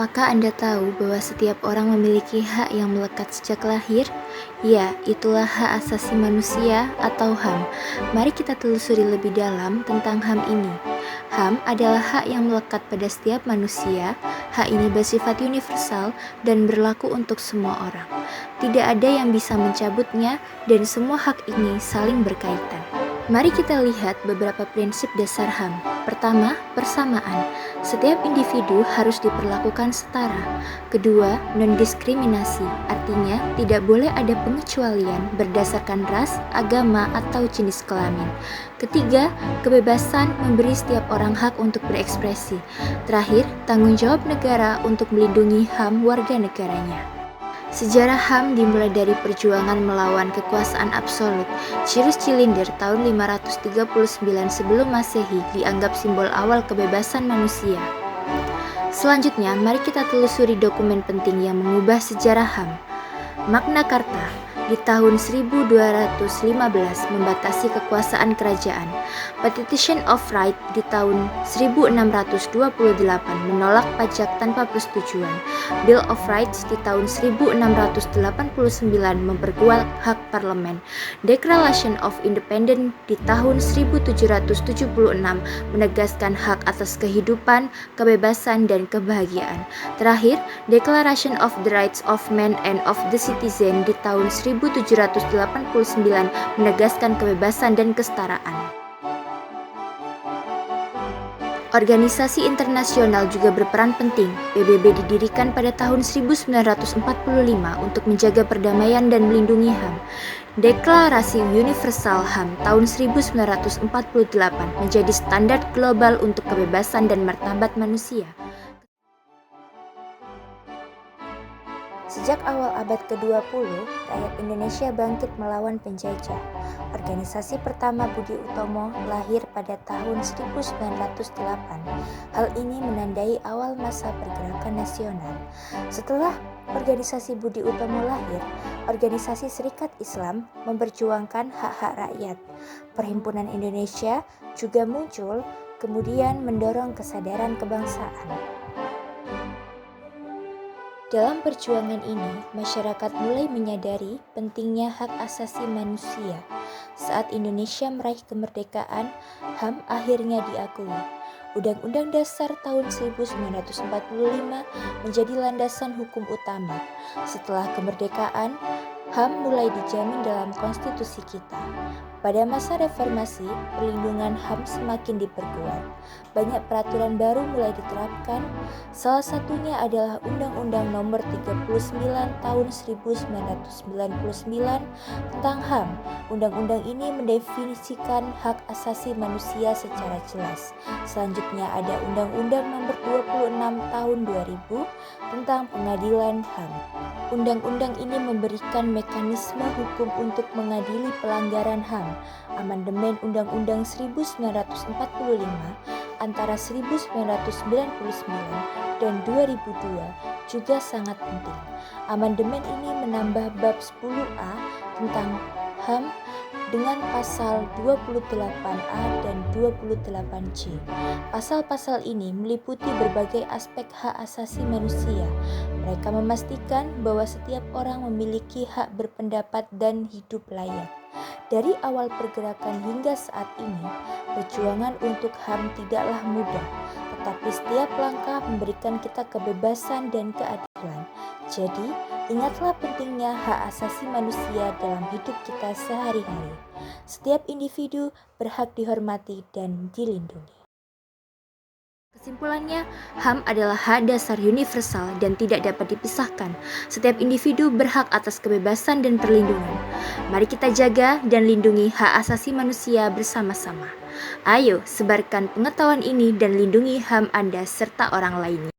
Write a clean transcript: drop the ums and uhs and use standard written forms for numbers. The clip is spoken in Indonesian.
Apakah Anda tahu bahwa setiap orang memiliki hak yang melekat sejak lahir? Ya, itulah hak asasi manusia atau HAM. Mari kita telusuri lebih dalam tentang HAM ini. HAM adalah hak yang melekat pada setiap manusia. Hak ini bersifat universal dan berlaku untuk semua orang. Tidak ada yang bisa mencabutnya dan semua hak ini saling berkaitan. Mari kita lihat beberapa prinsip dasar HAM. Pertama, persamaan. Setiap individu harus diperlakukan setara. Kedua, non-diskriminasi. Artinya, tidak boleh ada pengecualian berdasarkan ras, agama, atau jenis kelamin. Ketiga, kebebasan memberi setiap orang hak untuk berekspresi. Terakhir, tanggung jawab negara untuk melindungi HAM warga negaranya. Sejarah HAM dimulai dari perjuangan melawan kekuasaan absolut. Cyrus Cylinder tahun 539 sebelum Masehi dianggap simbol awal kebebasan manusia. Selanjutnya, mari kita telusuri dokumen penting yang mengubah sejarah HAM. Magna Carta di tahun 1215 membatasi kekuasaan kerajaan. Petition of Right di tahun 1628 menolak pajak tanpa persetujuan. Bill of Rights di tahun 1689 memperkuat hak parlemen. Declaration of Independence di tahun 1776 menegaskan hak atas kehidupan, kebebasan, dan kebahagiaan. Terakhir, Declaration of the Rights of Man and of the Citizen di tahun 1789 menegaskan kebebasan dan kesetaraan. Organisasi internasional juga berperan penting. PBB didirikan pada tahun 1945 untuk menjaga perdamaian dan melindungi HAM. Deklarasi Universal HAM tahun 1948 menjadi standar global untuk kebebasan dan martabat manusia. Sejak awal abad ke-20, rakyat Indonesia bangkit melawan penjajah. Organisasi pertama Budi Utomo lahir pada tahun 1908. Hal ini menandai awal masa pergerakan nasional. Setelah organisasi Budi Utomo lahir, organisasi Serikat Islam memperjuangkan hak-hak rakyat. Perhimpunan Indonesia juga muncul, kemudian mendorong kesadaran kebangsaan. Dalam perjuangan ini, masyarakat mulai menyadari pentingnya hak asasi manusia. Saat Indonesia meraih kemerdekaan, HAM akhirnya diakui. Undang-Undang Dasar tahun 1945 menjadi landasan hukum utama. Setelah kemerdekaan, HAM mulai dijamin dalam konstitusi kita. Pada masa reformasi, perlindungan HAM semakin diperkuat. Banyak peraturan baru mulai diterapkan. Salah satunya adalah Undang-Undang Nomor 39 Tahun 1999 tentang HAM. Undang-undang ini mendefinisikan hak asasi manusia secara jelas. Selanjutnya ada Undang-Undang Nomor 26 Tahun 2000 tentang Pengadilan HAM. Undang-undang ini memberikan mekanisme hukum untuk mengadili pelanggaran HAM. Amandemen Undang-Undang 1945 antara 1999 dan 2002 juga sangat penting. Amandemen ini menambah bab 10A tentang HAM dengan pasal 28A dan 28C. Pasal-pasal ini meliputi berbagai aspek hak asasi manusia. Mereka memastikan bahwa setiap orang memiliki hak berpendapat dan hidup layak. Dari awal pergerakan hingga saat ini, perjuangan untuk HAM tidaklah mudah, tetapi setiap langkah memberikan kita kebebasan dan keadilan. Jadi, ingatlah pentingnya hak asasi manusia dalam hidup kita sehari-hari. Setiap individu berhak dihormati dan dilindungi. Kesimpulannya, HAM adalah hak dasar universal dan tidak dapat dipisahkan. Setiap individu berhak atas kebebasan dan perlindungan. Mari kita jaga dan lindungi hak asasi manusia bersama-sama. Ayo, sebarkan pengetahuan ini dan lindungi HAM Anda serta orang lainnya.